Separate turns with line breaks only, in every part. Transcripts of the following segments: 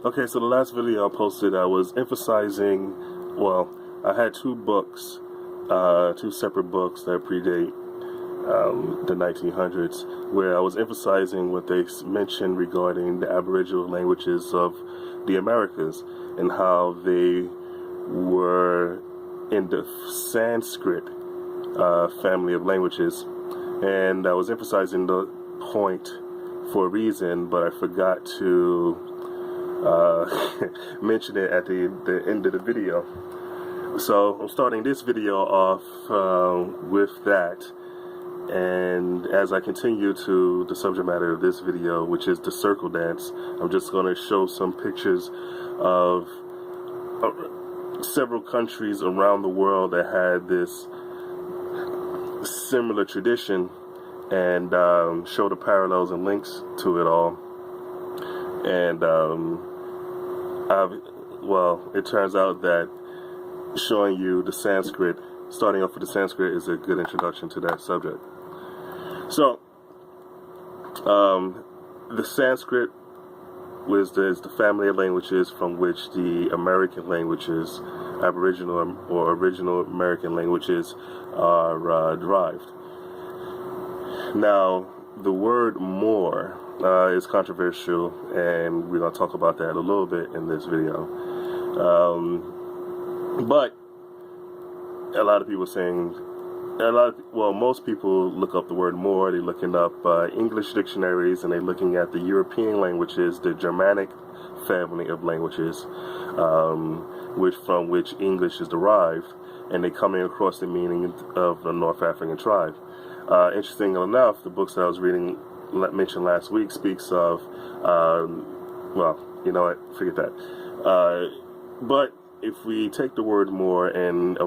Okay, so the last video I posted, I was emphasizing, well, I had two books, two separate books that predate the 1900s, where I was emphasizing what they mentioned regarding the Aboriginal languages of the Americas and how they were in the Sanskrit family of languages. And I was emphasizing the point for a reason, but I forgot to mention it at the end of the video. So I'm starting this video off with that, and as I continue to the subject matter of this video, which is the circle dance, I'm just going to show some pictures of several countries around the world that had this similar tradition, and show the parallels and links to it all. And well, it turns out that showing you the Sanskrit, starting off with the Sanskrit, is a good introduction to that subject. So, the Sanskrit is the family of languages from which the American languages, Aboriginal or original American languages, are derived. Now, the word Moor is controversial, and we're going to talk about that a little bit in this video. But a lot of people saying, most people look up the word Moor, they're looking up English dictionaries, and they're looking at the European languages, the Germanic family of languages, from which English is derived, and they're coming across the meaning of the North African tribe. Interestingly enough, the books that I was reading, mentioned last week, speaks of, well, you know what, forget that. But if we take the word Moor and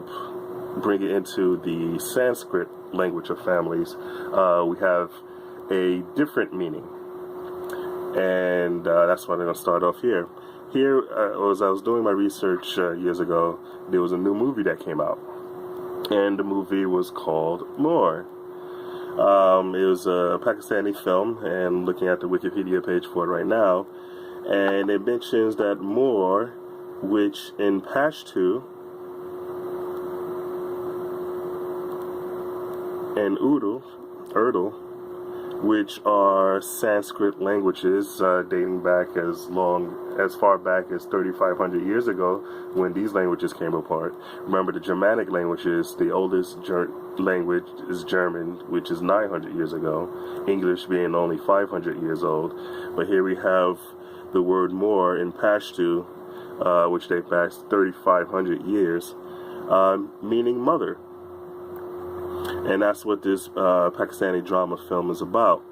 bring it into the Sanskrit language of families, we have a different meaning. And that's why I'm going to start off here. Here, as I was doing my research years ago, there was a new movie that came out. And the movie was called Moor. It was a Pakistani film, and looking at the Wikipedia page for it right now, and it mentions that Moor, which in Pashto and Urdu, which are Sanskrit languages dating back as far back as 3,500 years ago, when these languages came apart. Remember, the Germanic languages, the oldest language is German, which is 900 years ago, English being only 500 years old. But here we have the word Moor in Pashto, which dates back 3,500 years, meaning mother. And that's what this Pakistani drama film is about.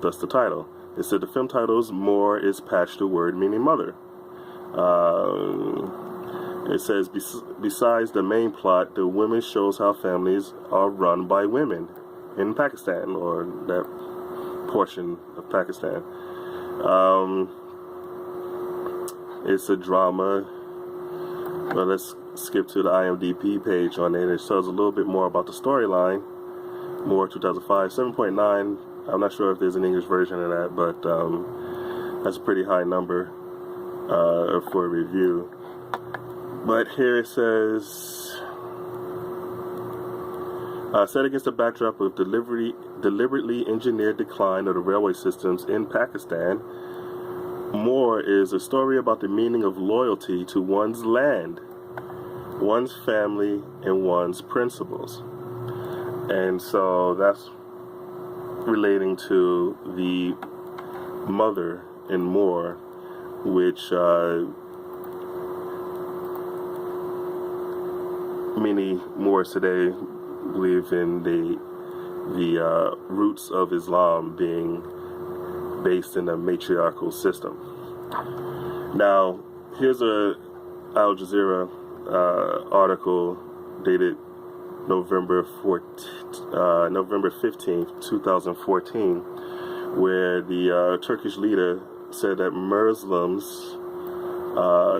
That's the title. It said the film title is Moor is Pashto word meaning mother. It says, besides the main plot, the women shows how families are run by women in Pakistan, or that portion of Pakistan. It's a drama. Well, let's skip to the IMDb page on it. It tells a little bit more about the storyline. Moor 2005, 7.9. I'm not sure if there's an English version of that, but that's a pretty high number for a review. But here it says, set against the backdrop of deliberately engineered decline of the railway systems in Pakistan, Moor is a story about the meaning of loyalty to one's land, one's family, and one's principles. And so that's relating to the mother in Moor, which many Moors today believe in the roots of Islam being based in a matriarchal system. Now, here's a Al Jazeera article dated November 15th, 2014, where the Turkish leader said that Muslims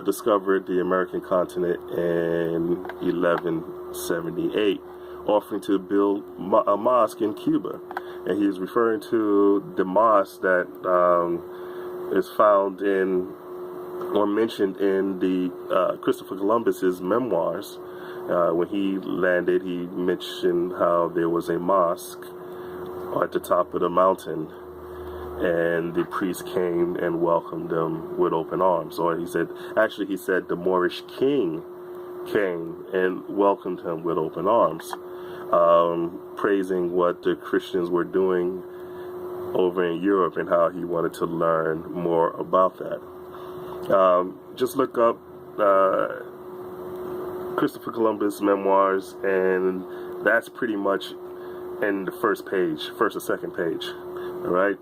discovered the American continent in 1178, offering to build a mosque in Cuba. And he's referring to the mosque that is found in or mentioned in the Christopher Columbus's memoirs. When he landed, he mentioned how there was a mosque at the top of the mountain, and the priest came and welcomed them with open arms. Or he said the Moorish king came and welcomed him with open arms, praising what the Christians were doing over in Europe and how he wanted to learn more about that. Just look up Christopher Columbus memoirs, and that's pretty much in the first or second page. All right,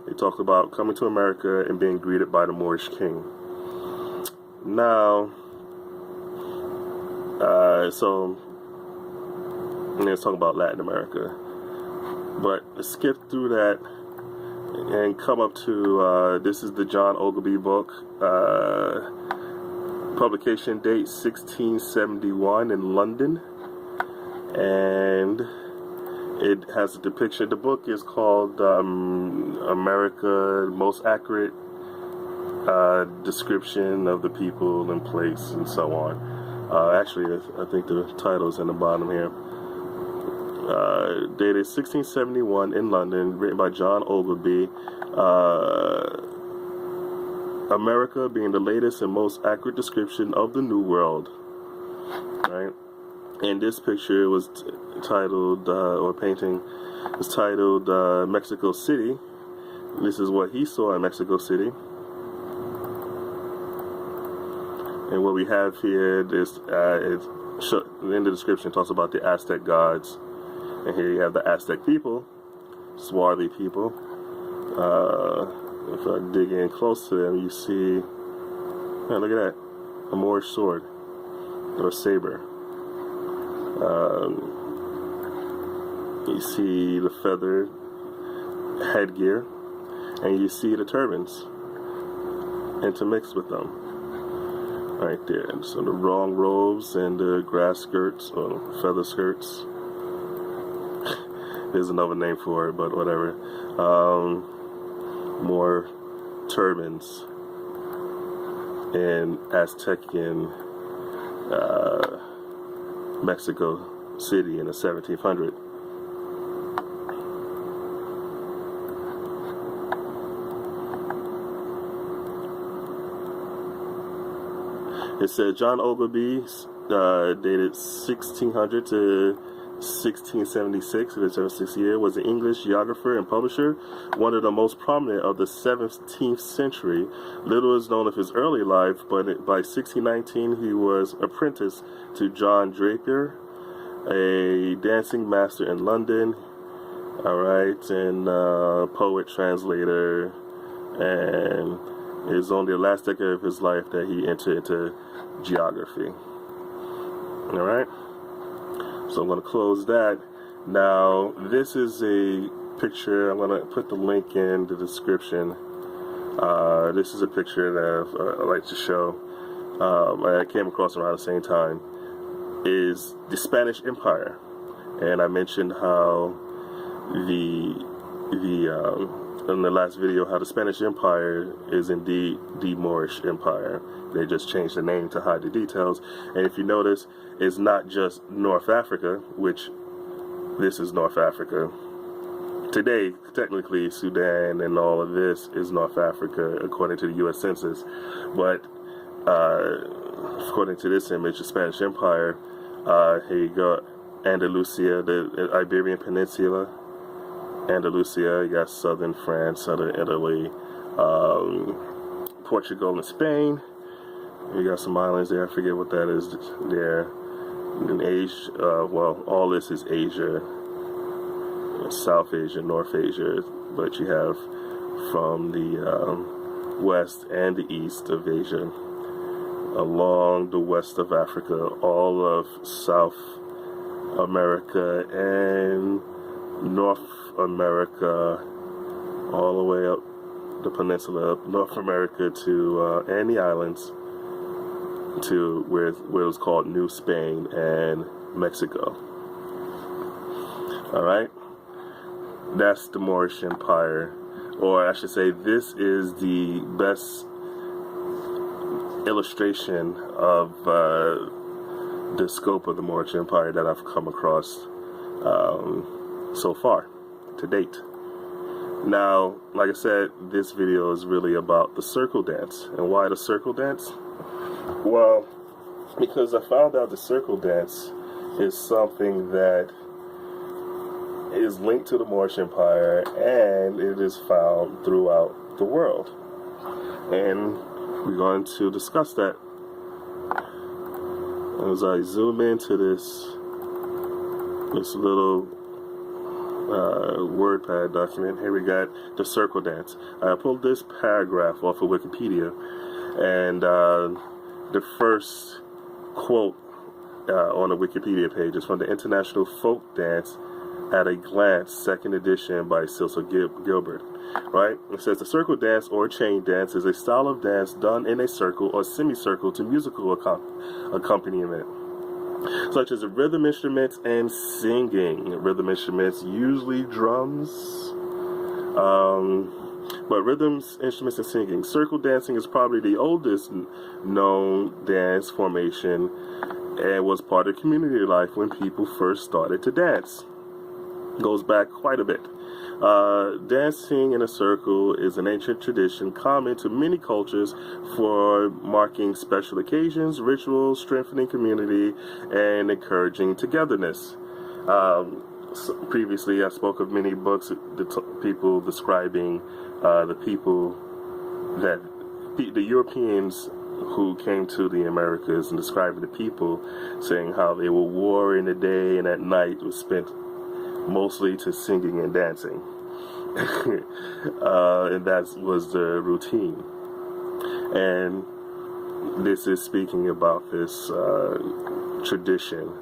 they talk about coming to America and being greeted by the Moorish king. Now, so let's talk about Latin America, but let's skip through that and come up to this is the John Ogilvy book. Publication date 1671 in London, and it has a depiction. The book is called America, Most Accurate Description of the People and Place and so on. Actually, I think the title's in the bottom here. Dated 1671 in London, written by John Ogilvy. America being the latest and most accurate description of the New World. Right? And this picture was titled, or painting was titled Mexico City. This is what he saw in Mexico City. And what we have here is in the description talks about the Aztec gods. And here you have the Aztec people, swarthy people. If I dig in close to them, you see, look at that, a Moorish sword, or a saber. You see the feather headgear, and you see the turbans intermixed with them, right there. And so the long robes and the grass skirts, or feather skirts. There's another name for it, but whatever. More turbans in Aztecian Mexico City in the 1700s. It said John Ogilvy, dated 1600 to 1676, in his 76th year, was an English geographer and publisher, one of the most prominent of the 17th century. Little is known of his early life, but by 1619 he was apprenticed to John Draper, a dancing master in London, alright, and poet, translator, and it was only the last decade of his life that he entered into geography. Alright? So I'm going to close that. Now, this is a picture. I'm going to put the link in the description. This is a picture that I like to show. I came across around the same time. Is the Spanish Empire, and I mentioned how in the last video how the Spanish Empire is indeed the Moorish Empire. They just changed the name to hide the details. And if you notice, it's not just North Africa, which this is North Africa. Today, technically, Sudan and all of this is North Africa, according to the U.S. Census. But according to this image, the Spanish Empire, here you go, Andalusia, the Iberian Peninsula, Andalusia, you got southern France, southern Italy, Portugal and Spain. You got some islands there, I forget what that is there. In Asia, well, all this is Asia, South Asia, North Asia, but you have from the west and the east of Asia, along the west of Africa, all of South America and North America, all the way up the peninsula of North America to and the islands to where it was called New Spain and Mexico. All right, that's the Moorish Empire, or I should say, this is the best illustration of the scope of the Moorish Empire that I've come across so far, to date. Now, like I said, this video is really about the circle dance. And why the circle dance? Well, because I found out the circle dance is something that is linked to the Moorish Empire, and it is found throughout the world. And we're going to discuss that. As I zoom into this little WordPad document, here we got the circle dance. I pulled this paragraph off of Wikipedia, and the first quote on the Wikipedia page is from the International Folk Dance at a Glance, second edition by Cecile Gilbert. Right? It says the circle dance or chain dance is a style of dance done in a circle or semicircle to musical accompaniment, such as rhythm instruments and singing. Rhythm instruments, usually drums, but rhythm instruments and singing. Circle dancing is probably the oldest known dance formation and was part of community life when people first started to dance. Goes back quite a bit. Dancing in a circle is an ancient tradition common to many cultures for marking special occasions, rituals, strengthening community, and encouraging togetherness. Previously, I spoke of many books, people describing the people that the Europeans who came to the Americas, and describing the people, saying how they were war in the day and at night was spent mostly to singing and dancing. And that was the routine. And this is speaking about this tradition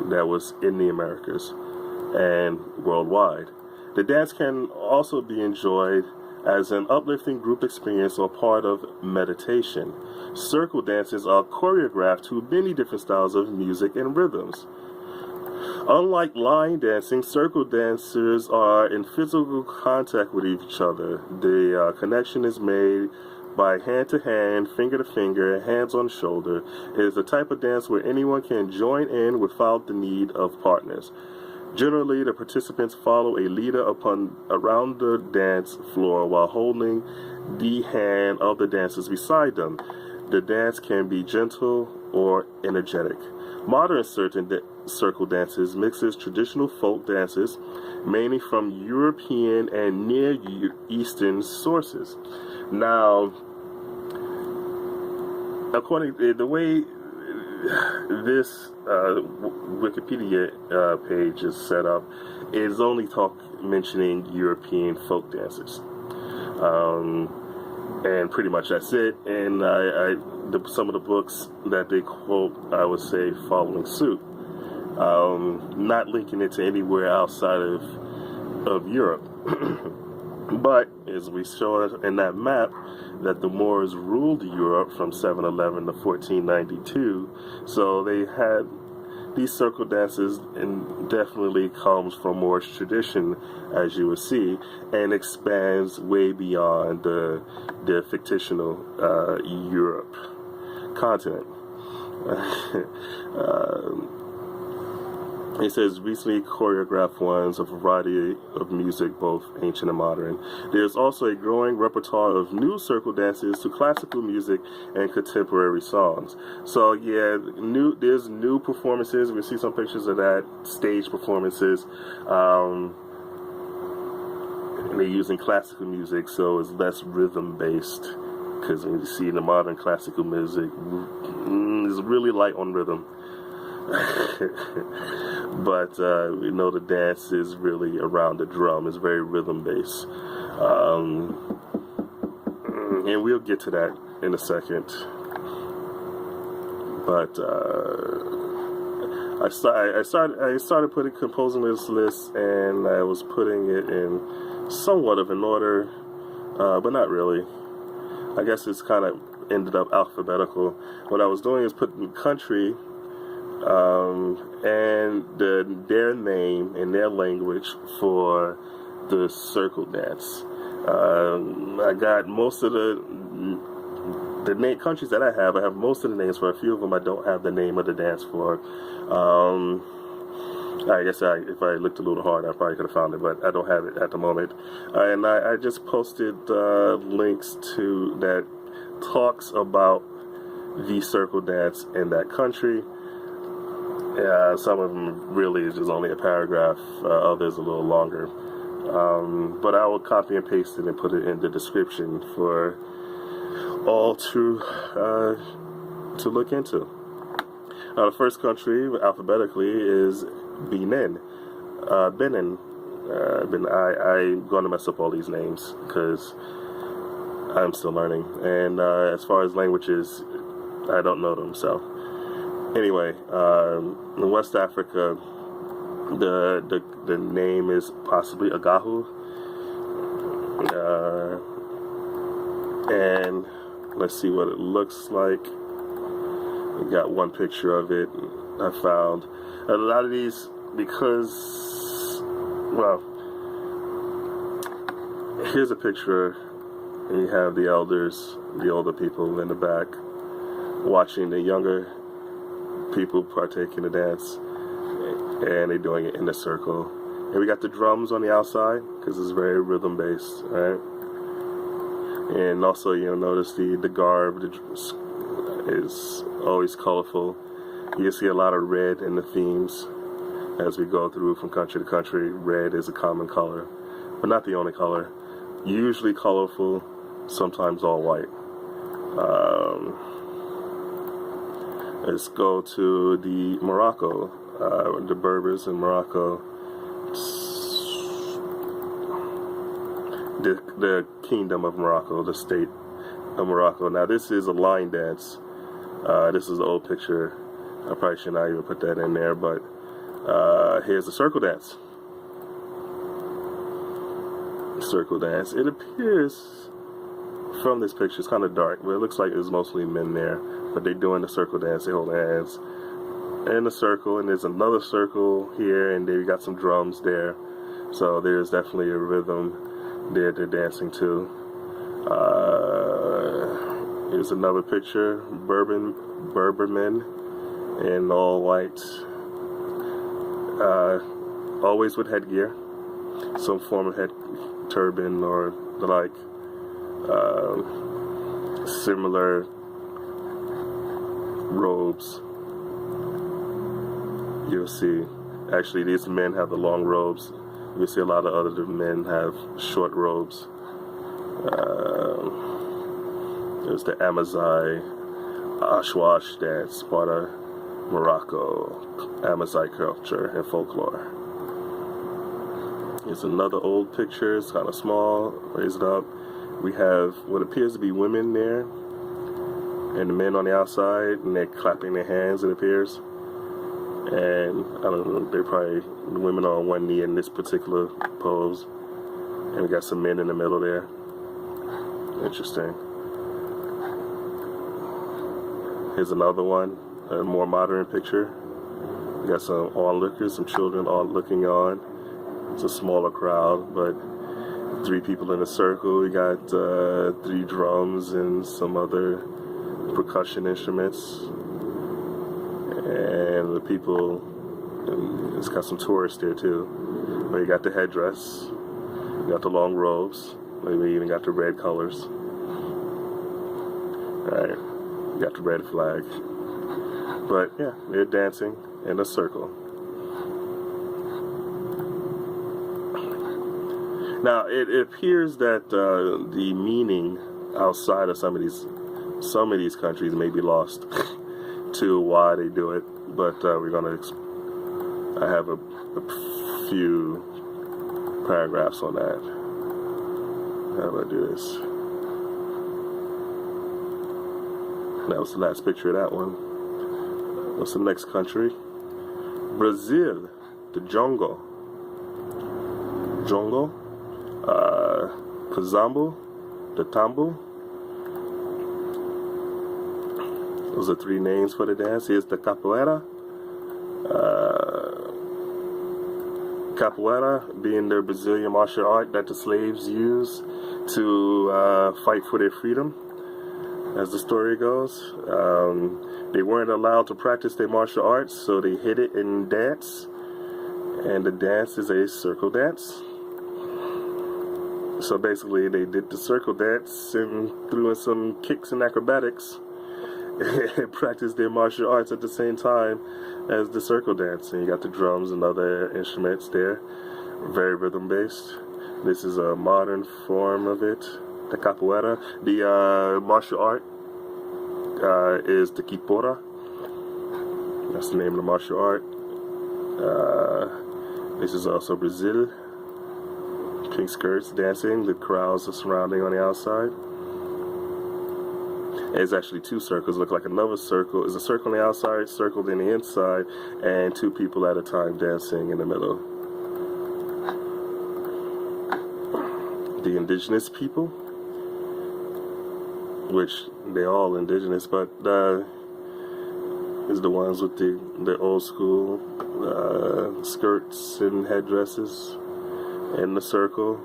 that was in the Americas and worldwide. The dance can also be enjoyed as an uplifting group experience or part of meditation. Circle dances are choreographed to many different styles of music and rhythms. Unlike line dancing, circle dancers are in physical contact with each other. The connection is made by hand to hand, finger to finger, hands on shoulder. It is the type of dance where anyone can join in without the need of partners. Generally, the participants follow a leader around the dance floor while holding the hand of the dancers beside them. The dance can be gentle or energetic. Modern circle dances mixes traditional folk dances, mainly from European and Near Eastern sources. Now, according to the way this Wikipedia page is set up, is only mentioning European folk dances, and pretty much that's it. And some of the books that they quote, I would say, following suit, not linking it to anywhere outside of Europe. But as we saw in that map, that the Moors ruled Europe from 711 to 1492, so they had these circle dances, and definitely comes from Moorish tradition, as you will see, and expands way beyond the fictional Europe continent. It says recently choreographed ones, a variety of music, both ancient and modern. There's also a growing repertoire of new circle dances to classical music and contemporary songs. So yeah, there's new performances. We see some pictures of that, stage performances. And they're using classical music, so it's less rhythm based. Because when you see the modern classical music, it's really light on rhythm. But we know the dance is really around the drum. It's very rhythm based, and we'll get to that in a second. But I started composing this list, and I was putting it in somewhat of an order, but not really. I guess it's kind of ended up alphabetical. What I was doing is putting country and their name and their language for the circle dance. I got most of the countries that I have most of the names for. A few of them I don't have the name of the dance for. I guess if I looked a little hard, I probably could have found it, but I don't have it at the moment. And I just posted links to that talks about the circle dance in that country. Some of them really is just only a paragraph, others a little longer. But I will copy and paste it and put it in the description for all to look into. The first country alphabetically is Benin. Benin. I'm going to mess up all these names because I'm still learning. And as far as languages, I don't know them. So anyway, in West Africa, the name is possibly Agahu. And let's see what it looks like. We got one picture of it I found. A lot of these, because, well, here's a picture. And you have the elders, the older people in the back, watching the younger people partake in the dance. And they're doing it in a circle. And we got the drums on the outside, because it's very rhythm-based, right? And also, you'll notice the garb is always colorful. You see a lot of red in the themes as we go through from country to country. Red is a common color, but not the only color. Usually colorful, sometimes all white. Let's go to the Morocco, the Berbers in Morocco. The Kingdom of Morocco, the state of Morocco. Now this is a line dance. This is the old picture. I probably should not even put that in there, but here's the circle dance. Circle dance. It appears from this picture, it's kind of dark, but it looks like there's mostly men there. But they're doing the circle dance. They hold their hands in a circle, and there's another circle here, and they got some drums there. So there's definitely a rhythm there they're dancing to. Here's another picture. Berber men in all white, always with headgear, some form of head turban or the like, similar robes. You'll see, actually these men have the long robes. You see a lot of other men have short robes. There's the Amazigh Ashwash dance, part of Morocco, Amazigh culture and folklore. Here's another old picture. It's kind of small. Raise it up. We have what appears to be women there, and the men on the outside, and they're clapping their hands, it appears. And I don't know, they're probably, the women are on one knee in this particular pose. And we got some men in the middle there. Interesting. Here's another one, a more modern picture. We got some onlookers, some children all looking on. It's a smaller crowd, but 3 people in a circle. We got 3 drums and some other percussion instruments. And the people, it's got some tourists there too. But you got the headdress, you got the long robes, maybe even got the red colors. Alright, you got the red flag. But yeah, they're dancing in a circle. Now it appears that the meaning outside of some of these countries may be lost to why they do it, but we're gonna. I have a few paragraphs on that. How do I do this? That was the last picture of that one. What's the next country? Brazil, the Jongo. Jongo, Caxambu, the Tambu. Those are 3 names for the dance. Here's the capoeira. Capoeira being the Brazilian martial art that the slaves used to fight for their freedom, as the story goes. They weren't allowed to practice their martial arts, so they hid it in dance, and the dance is a circle dance. So basically they did the circle dance and threw in some kicks and acrobatics and practiced their martial arts at the same time as the circle dance. And you got the drums and other instruments there, very rhythm based. This is a modern form of it, the capoeira. The martial art is the kipora. That's the name of the martial art. This is also Brazil. Pink skirts, dancing. The crowds are surrounding on the outside. It's actually two circles. Look like another circle. There's a circle on the outside, circled in the inside, and two people at a time dancing in the middle. The indigenous people, which they're all indigenous, but is the ones with the old school skirts and headdresses in the circle.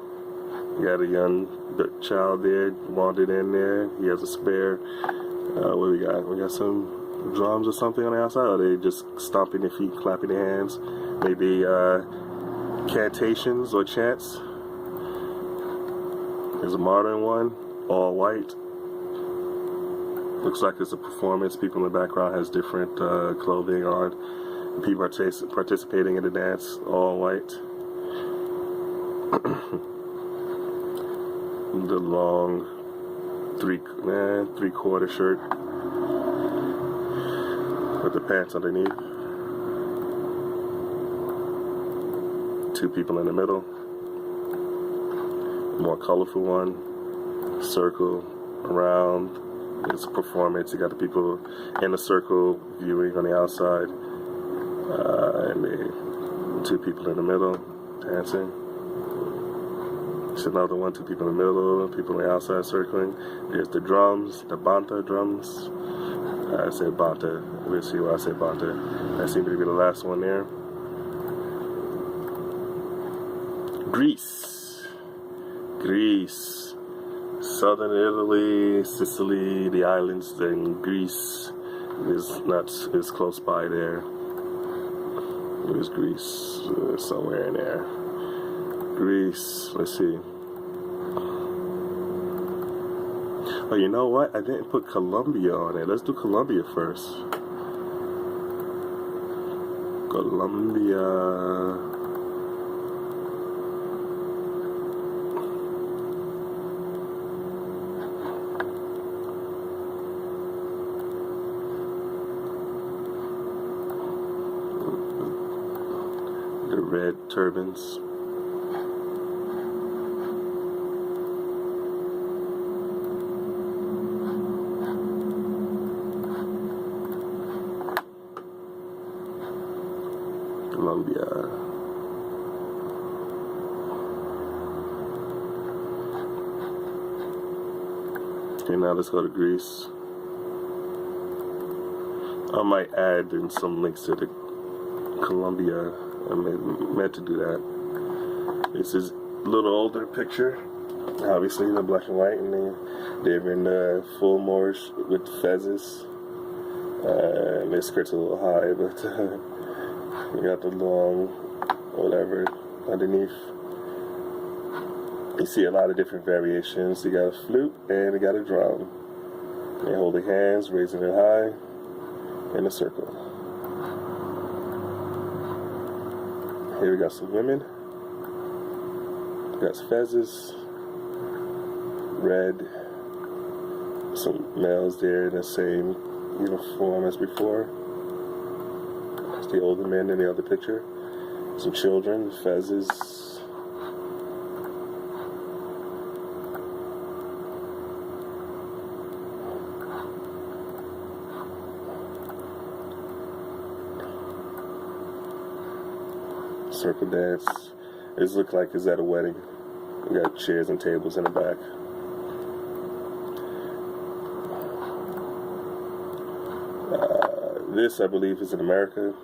You got a young child there, wandered in there. He has a spare. What we got? We got some drums or something on the outside. Or are they just stomping their feet, clapping their hands? Maybe cantations or chants. There's a modern one, all white. Looks like it's a performance. People in the background has different clothing on. People are participating in the dance, all white. The long three-quarter shirt with the pants underneath. Two people in the middle. More colorful one. Circle around. It's a performance. You got the people in the circle viewing on the outside, and the two people in the middle dancing. It's another one, two people in the middle, people on the outside circling. There's the drums, the banta drums. I said banta. Let's see why I said banta. That seemed to be the last one there. Greece. Southern Italy, Sicily, the islands, then Greece is close by there. Where's Greece? Somewhere in there. Greece, let's see. Oh, you know what? I didn't put Colombia on it. Let's do Colombia first. Colombia. The red turbans. Colombia. Okay, now let's go to Greece. I might add in some links to the Colombia. I meant to do that. This is a little older picture. Obviously, they're black and white, and they're in full Moorish with fezzes. And their skirt's a little high, but you got the long whatever underneath. You see a lot of different variations. You got a flute and you got a drum. They hold their hands, raising it high in a circle. Here we got some women. We got fezzes, red. Some males there in the same uniform as before. That's the older men in the other picture. Some children, fezzes. Circle dance. This looks like it's at a wedding. We got chairs and tables in the back. This, I believe, is in America.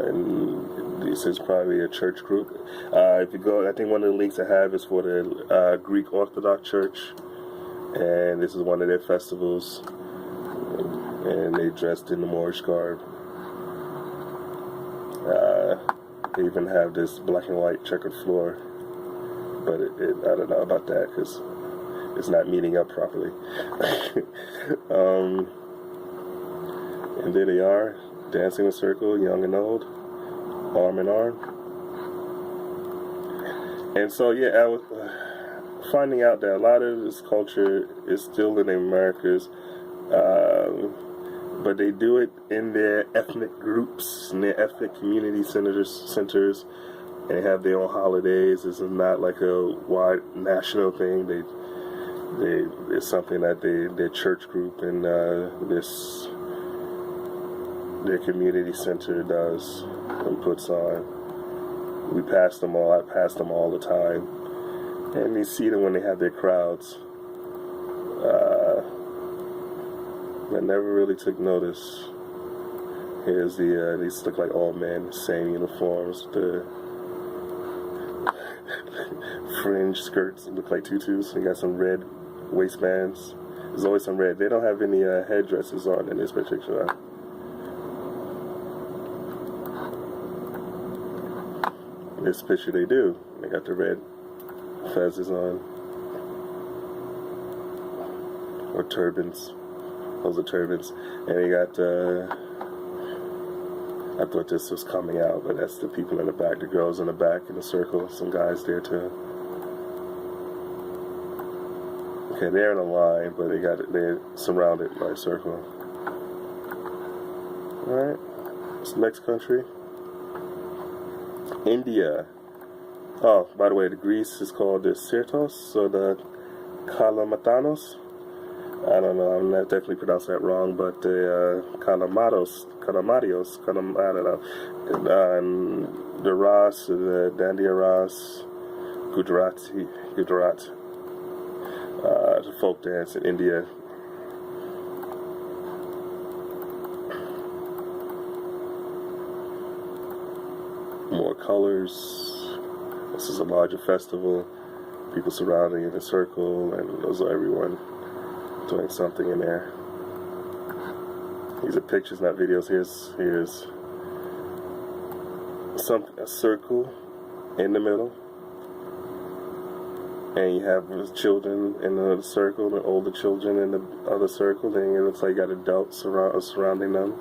And this is probably a church group. If you go, I think one of the links I have is for the Greek Orthodox Church, and this is one of their festivals, and they dressed in the Moorish garb. They even have this black and white checkered floor, but I don't know about that because it's not meeting up properly. And there they are, dancing in a circle, young and old, arm in arm. And so, yeah, I was finding out that a lot of this culture is still in the Americas, but they do it in their ethnic groups, in their ethnic community centers, and they have their own holidays. This is not like a wide national thing. It's something that their church group and their community center does and puts on. We pass them all. I pass them all the time, and you see them when they have their crowds. I never really took notice. Here's these look like all men, same uniforms. The fringe skirts look like tutus. They got some red waistbands. There's always some red. They don't have any headdresses on in this particular. In this picture they do. They got the red fezzes on. Or turbans. Those are turbans. And they got, I thought this was coming out, but that's the people in the back, the girls in the back in the circle, some guys there too. Okay, they're in a line, but they're surrounded by a circle. Alright, what's the next country? India. Oh, by the way, the Greece is called the Syrtos, or the calamatianos. I don't know, I'm not definitely pronouncing that wrong, but the calamatios, I don't know. And the Raas, the Dandiya Raas, Gujarat, the folk dance in India. More colors. This is a larger festival. People surrounding in a circle, and those are everyone doing something in there. These are pictures, not videos. Here's a circle in the middle, and you have the children in the circle, the older children in the other circle. Then it looks like you got adults surrounding them.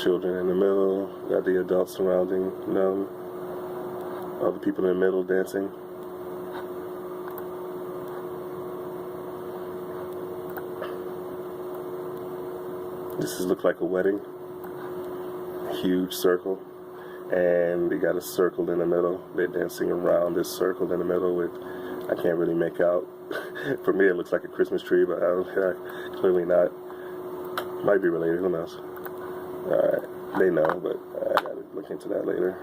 Children in the middle, got the adults surrounding them. Other people in the middle dancing. This looks like a wedding. Huge circle. And they got a circle in the middle. They're dancing around this circle in the middle with, I can't really make out. For me, it looks like a Christmas tree, but clearly not. Might be related, who knows? Alright, they know, but I gotta look into that later.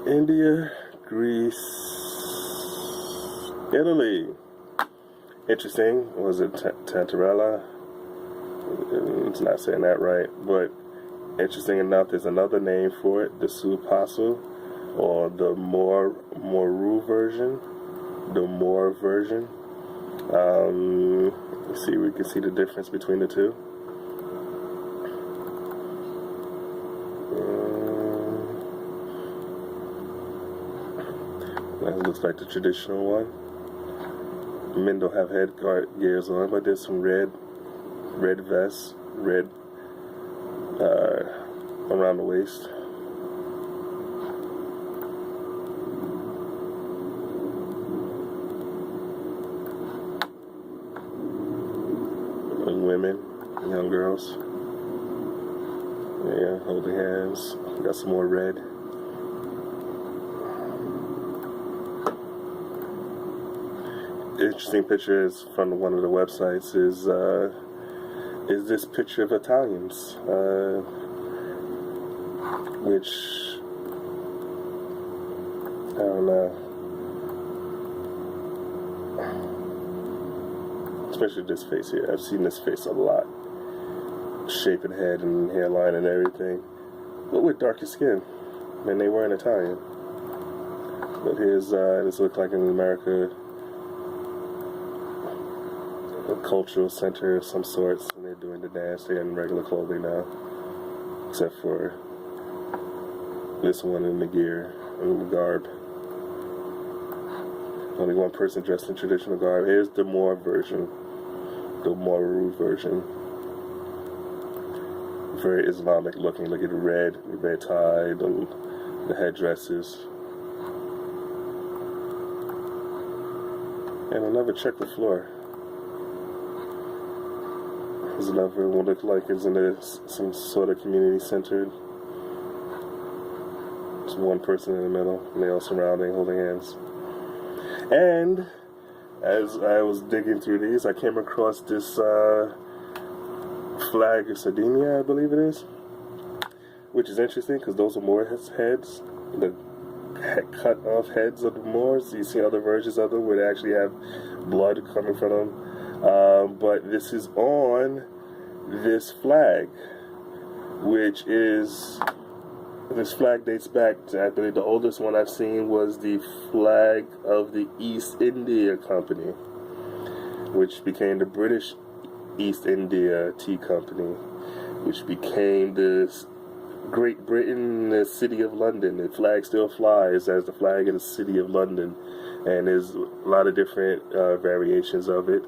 India, Greece, Italy. Interesting. Was it Tarantella? It's not saying that right, but interesting enough, there's another name for it, the Passu, or the Moreau version, the Moor version. You see, we can see the difference between the two. That looks like the traditional one. Men don't have head gears on, but there's some red vests, red around the waist. And women, young girls. Yeah, holding hands. Got some more red. Interesting pictures from one of the websites is this picture of Italians, which I don't know. especially this face here. I've seen this face a lot. Shapen head and hairline and everything, but with darker skin. And they weren't Italian. But here's, this looked like in America, a cultural center of some sorts, and they're doing the dance. They're in regular clothing now, except for this one in the gear, in the garb. Only one person dressed in traditional garb. Here's the Moor version, the Moreau version. Very Islamic looking. Look at the red tie, the headdresses. And another check the floor. There's another one look like it's in some sort of community center. There's one person in the middle, and they all surrounding, holding hands. And as I was digging through these, I came across this flag of Sardinia, I believe it is, which is interesting because those are Moorish heads, the cut off heads of the Moors. You see other versions of them where they actually have blood coming from them, but this is on this flag, which is, this flag dates back to, I believe the oldest one I've seen was the flag of the East India Company, which became the British East India Tea Company, which became the Great Britain, the City of London. The flag still flies as the flag of the City of London, and there's a lot of different variations of it.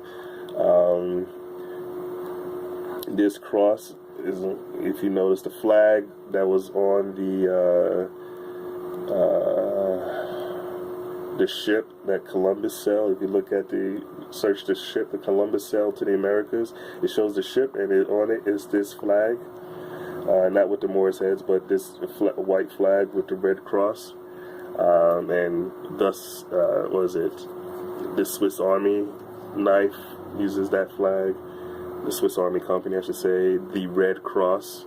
This cross is, if you notice, the flag that was on the ship that Columbus sailed. If you look at search the ship that Columbus sailed to the Americas, it shows the ship, and on it is this flag, not with the Moorish heads, but this white flag with the red cross, and thus, what is it? The Swiss Army knife uses that flag. The Swiss Army Company, I should say, the Red Cross,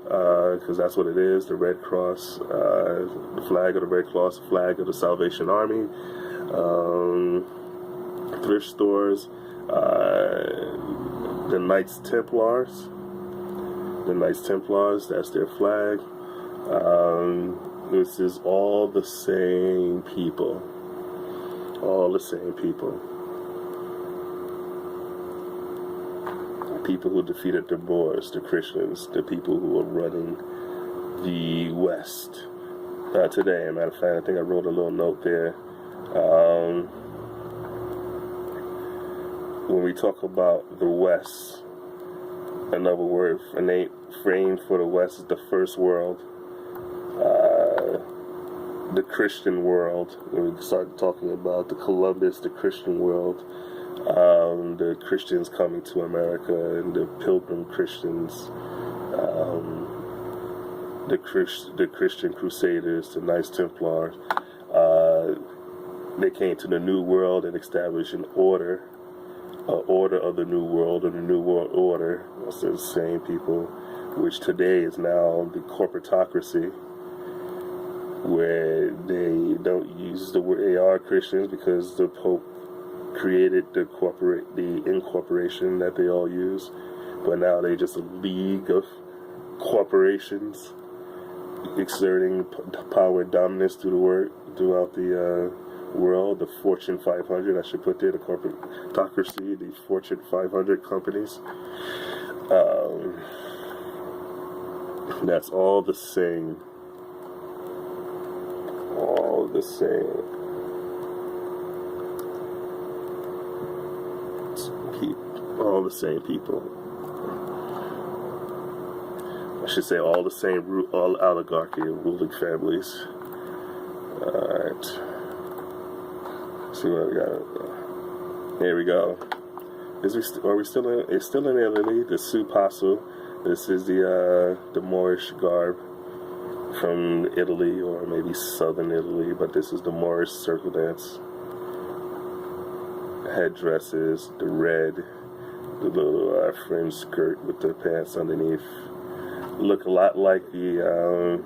because that's what it is, the Red Cross, the flag of the Red Cross, the flag of the Salvation Army, thrift stores, the Knights Templars, that's their flag. This is all the same people, people who defeated the Moors, the Christians, the people who were running the West. Today, as a matter of fact, I think I wrote a little note there. When we talk about the West, another word, a frame for the West is the first world, the Christian world. When we start talking about the Columbus, the Christian world, the Christians coming to America, and the Pilgrim Christians, the Christian Crusaders, the Knights Templar. They came to the New World and established an order of the New World, and the New World Order. That's the same people, which today is now the corporatocracy, where they don't use the word, they are Christians because the Pope created the incorporation that they all use, but now they just a league of corporations exerting power and dominance throughout the world. The Fortune 500, I should put there, the corporatocracy, the Fortune 500 companies. That's all the same. All the same. All the same people. I should say all the same, all oligarchy and ruling families. Alright. See what we got. Here we go. Are we still in? It's still in Italy. The Passu. This is the Moorish garb from Italy, or maybe southern Italy, but this is the Moorish circle dance. Headdresses, the red, the little fringe skirt with the pants underneath. Look a lot like the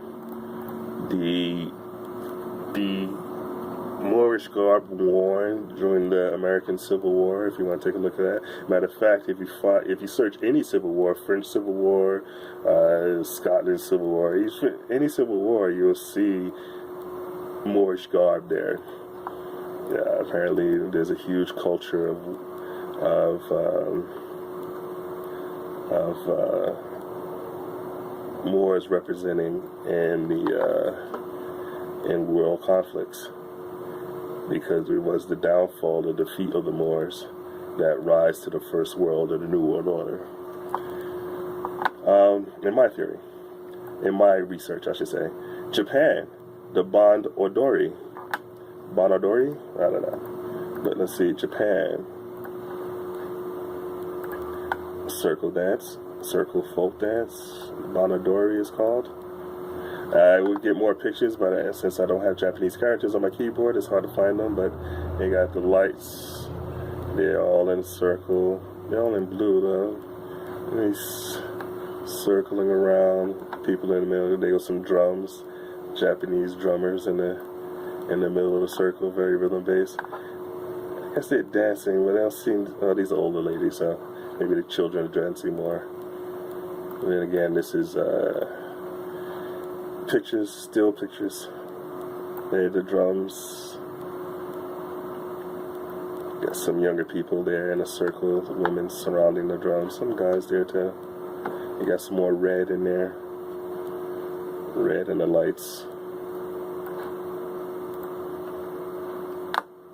Moorish Moorish garb worn during the American Civil War, if you want to take a look at that. Matter of fact, if you search any Civil War, French Civil War, Scotland Civil War, any Civil War, you'll see Moorish garb there. Yeah, apparently there's a huge culture of Moors representing in world conflicts, because it was the downfall, the defeat of the Moors that rise to the first world of the New World Order. In my theory, in my research, I should say, Japan, the Bonodori, I don't know, but let's see, Japan, circle dance, circle folk dance, Bonodori is called. I would get more pictures, but since I don't have Japanese characters on my keyboard, it's hard to find them. But they got the lights. They're all in a circle. They're all in blue, though. And he's circling around. People in the middle. They got some drums. Japanese drummers in the middle of the circle. Very rhythm based. I guess they're dancing, but they don't seem. Oh, these are older ladies, so maybe the children are dancing more. And then again, this is. Pictures, still pictures. There, the drums. Got some younger people there in a circle, women surrounding the drums. Some guys there too. You got some more red in there. Red in the lights.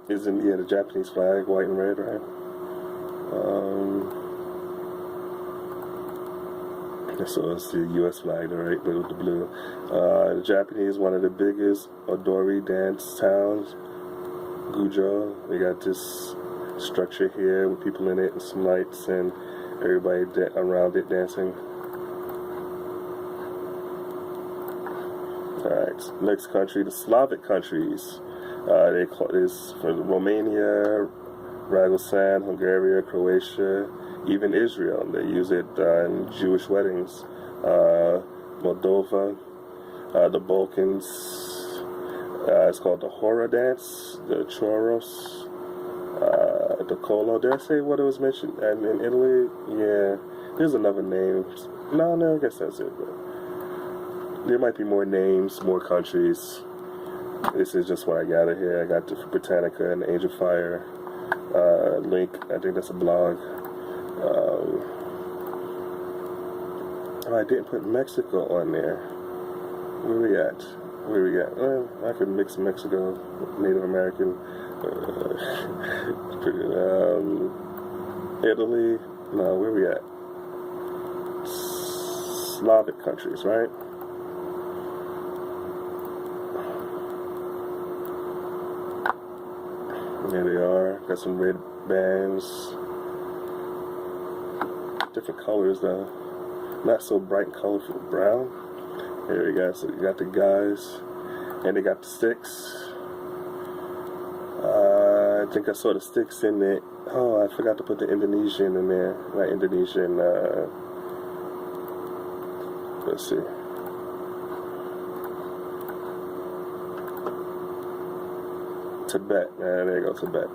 Isn't the Japanese flag white and red, right? So it's the U.S. flag, right, with the blue. The Japanese, one of the biggest Odori dance towns, Gujo. They got this structure here with people in it and some lights and everybody around it dancing. Alright, next country, the Slavic countries. They call this for Romania, Ragozan, Hungary, Croatia, even Israel. They use it in Jewish weddings. Moldova, the Balkans. It's called the Hora dance, the Choros, the Colo. Did I say what it was mentioned? And in Italy, yeah. There's another name. No, I guess that's it. But there might be more names, more countries. This is just what I got here. I got the Britannica and the Angel Fire link. I think that's a blog. I didn't put Mexico on there. Where we at? Well, I could mix Mexico, Native American, Italy. No, where we at? Slavic countries, right? There they are. Got some red bands. Different colors though. Not so bright and colorful. Brown. There we go. So you got the guys. And they got the sticks. I think I saw the sticks in it. Oh, I forgot to put the Indonesian in there. Not Indonesian. Let's see. Tibet. There you go, Tibet.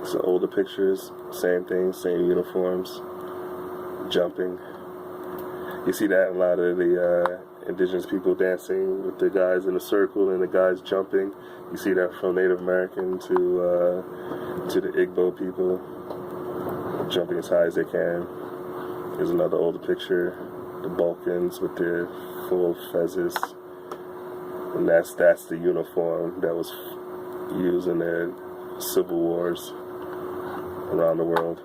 So older pictures, same thing, same uniforms, jumping. You see that in a lot of the indigenous people dancing with the guys in a circle and the guys jumping. You see that from Native American to the Igbo people, jumping as high as they can. Here's another older picture, the Balkans with their full fezzes. And that's the uniform that was used in the civil wars around the world.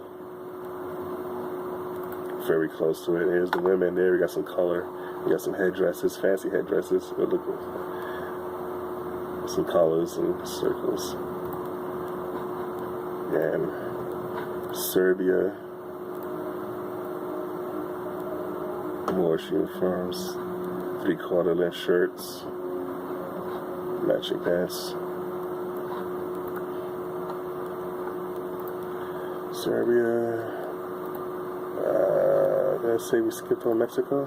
Very close to it. Here's the women there. We got some color. We got some headdresses, fancy headdresses. But look, some colors and circles. And Serbia, Moorish uniforms, 3/4 length shirts, matching pants. Serbia. Let's say we skipped on Mexico.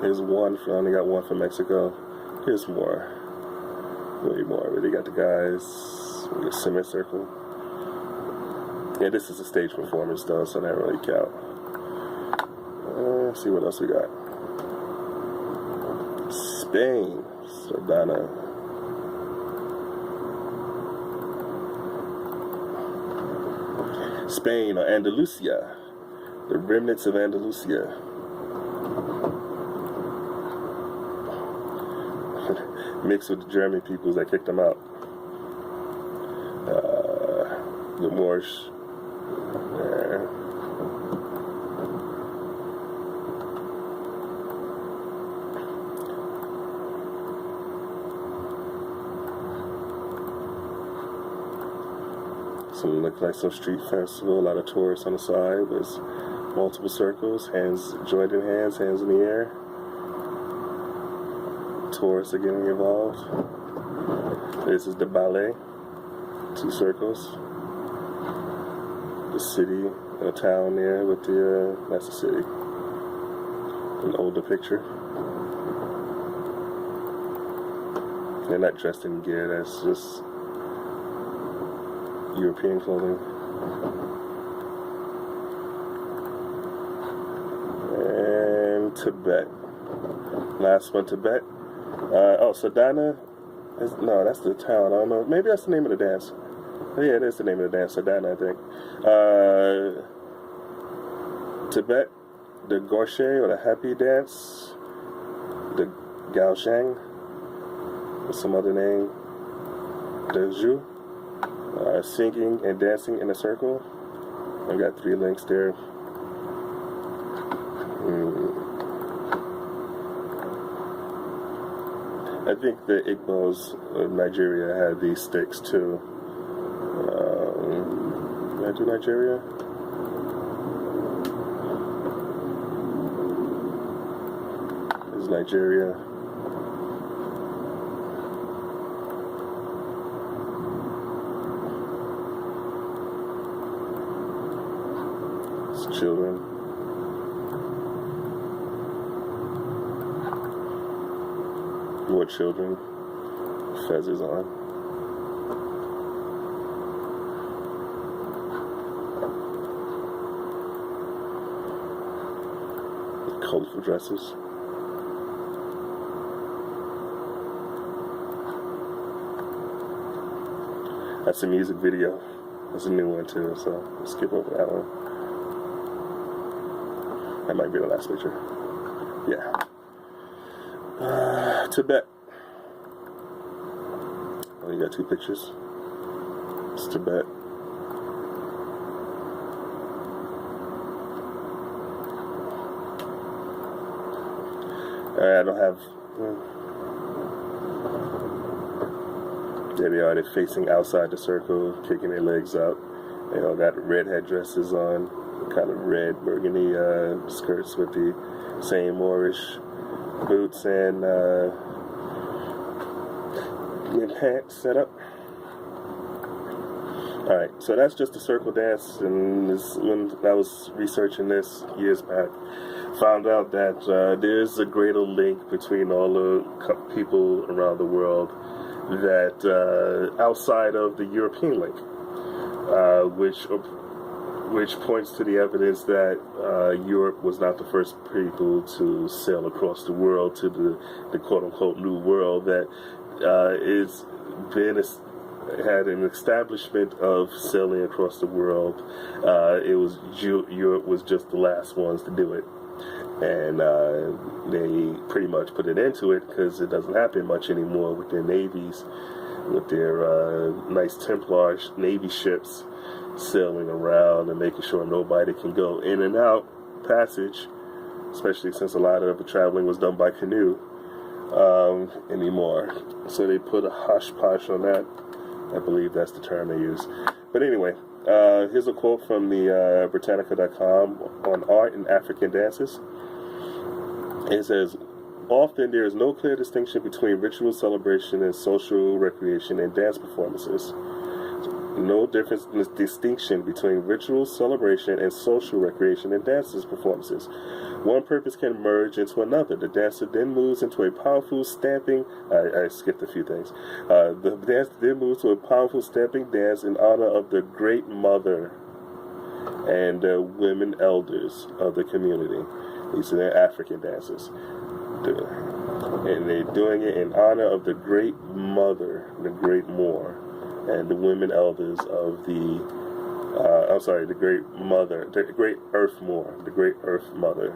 There's one. I only got one for Mexico. Here's more. Way more. They got the guys with the semicircle. Yeah, this is a stage performance though, so that really count. Let's see what else we got. Spain, Sardana. Spain, or Andalusia, the remnants of Andalusia. Mixed with the German peoples that kicked them out. The Moorish. Some look like some street festival, a lot of tourists on the side. There's multiple circles, hands joined in hands in the air. Tourists are getting involved. This is the ballet, 2 circles. The city, a town there with the, that's the city. An older picture. They're not dressed in gear, that's just European clothing. And Tibet. Last one, Tibet. Sardana. No, that's the town. I don't know. Maybe that's the name of the dance. Yeah, it is the name of the dance. Sardana, I think. Tibet, the Gorche, or the Happy Dance. The Gaoshang. Or some other name. The Zhu. Singing and dancing in a circle. I've got 3 links there. I think the Igbos of Nigeria had these sticks too. Did I do Nigeria? This is Nigeria. Children. More children. Feathers on. Colorful dresses. That's a music video. That's a new one too, so I'll skip over that one. That might be the last picture. Yeah. Tibet. Only got 2 pictures. It's Tibet. I don't have. There they are. They're facing outside the circle, kicking their legs up. They all got red headdresses on. Kind of red burgundy skirts with the same Moorish boots and pants set up. Alright, so that's just a circle dance, and when I was researching this years back, found out that there's a greater link between all the people around the world that outside of the European link, which points to the evidence that Europe was not the first people to sail across the world to the quote-unquote New World, that had an establishment of sailing across the world. Europe was just the last ones to do it. And they pretty much put an end to it because it doesn't happen much anymore with their navies, with their nice Templar Navy ships sailing around and making sure nobody can go in and out passage, especially since a lot of the traveling was done by canoe anymore. So they put a hush-posh on that. I believe that's the term they use. But anyway, here's a quote from the Britannica.com on art and African dances. It says, "Often there is no clear distinction between ritual celebration and social recreation in dance performances. No distinction between ritual celebration and social recreation in dances performances. One purpose can merge into another. The dancer then moves into a powerful stamping. I skipped a few things. The dancer then moves to a powerful stamping dance in honor of the Great Mother and women elders of the community. These are their African dancers. And they're doing it in honor of the Great Mother, the Great Moor, and the women elders of the the Great Mother, the Great Earth Moor, the Great Earth Mother.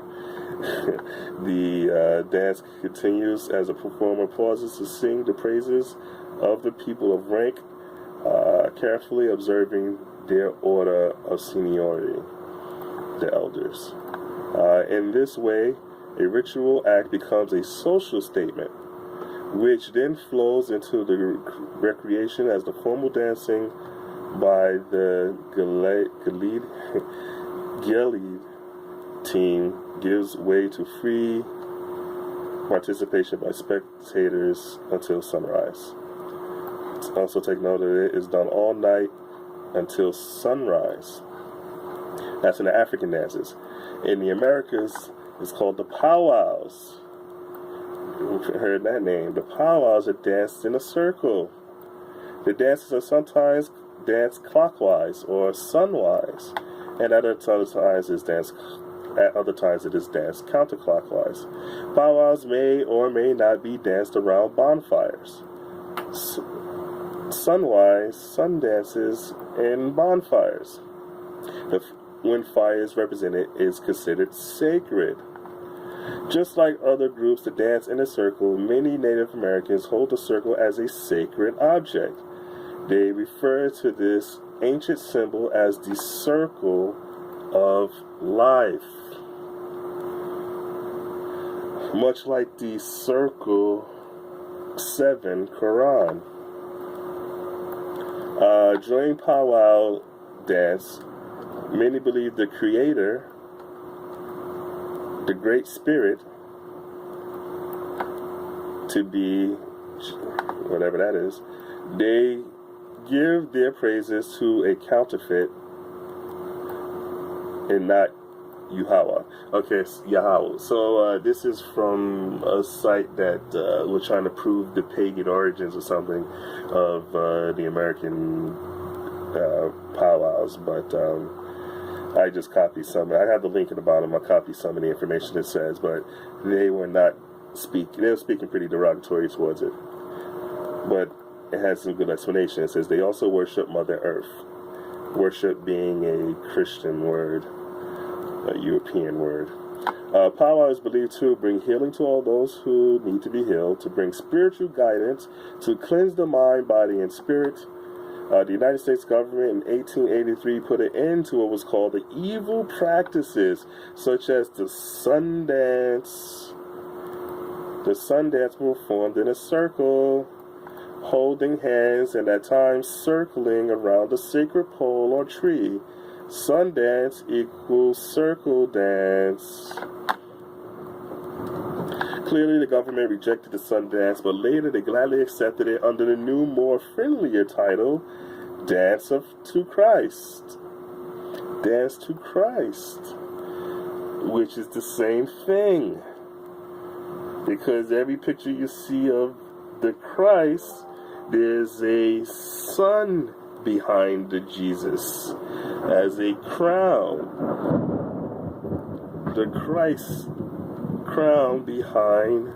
The dance continues as a performer pauses to sing the praises of the people of rank, carefully observing their order of seniority, the elders. In this way, a ritual act becomes a social statement, which then flows into the recreation as the formal dancing by the Gilead team gives way to free participation by spectators until sunrise. Also take note that it is done all night until sunrise. That's in the African dances. In the Americas, it's called the powwows. You've heard that name. The powwows are danced in a circle. The dances are sometimes danced clockwise or sunwise, and at other times it is danced counterclockwise. Powwows may or may not be danced around bonfires. Sunwise, sun dances, and bonfires. When fire is represented, is considered sacred. Just like other groups that dance in a circle, many Native Americans hold the circle as a sacred object. They refer to this ancient symbol as the circle of life. Much like the circle 7 Quran. During powwow dance, many believe the Creator, the Great Spirit, to be whatever that is. They give their praises to a counterfeit and not Yahweh. Okay, Yahweh. So this is from a site that we're trying to prove the pagan origins or something of the American powwows, but I just copied some. I have the link at the bottom. I copied some of the information it says, but they were not speaking. They were speaking pretty derogatory towards it, but it has some good explanation. It says they also worship Mother Earth. Worship being a Christian word, a European word. Powwow is believed to bring healing to all those who need to be healed, to bring spiritual guidance, to cleanse the mind, body, and spirit. The United States government in 1883 put an end to what was called the evil practices, such as the sun dance. The sun dance performed in a circle, holding hands and at times circling around a sacred pole or tree. Sun dance equals circle dance. Clearly, the government rejected the sun dance, but later they gladly accepted it under the new, more friendlier title, Dance to Christ. Dance to Christ, which is the same thing. Because every picture you see of the Christ, there's a sun behind the Jesus as a crown. The Christ crown behind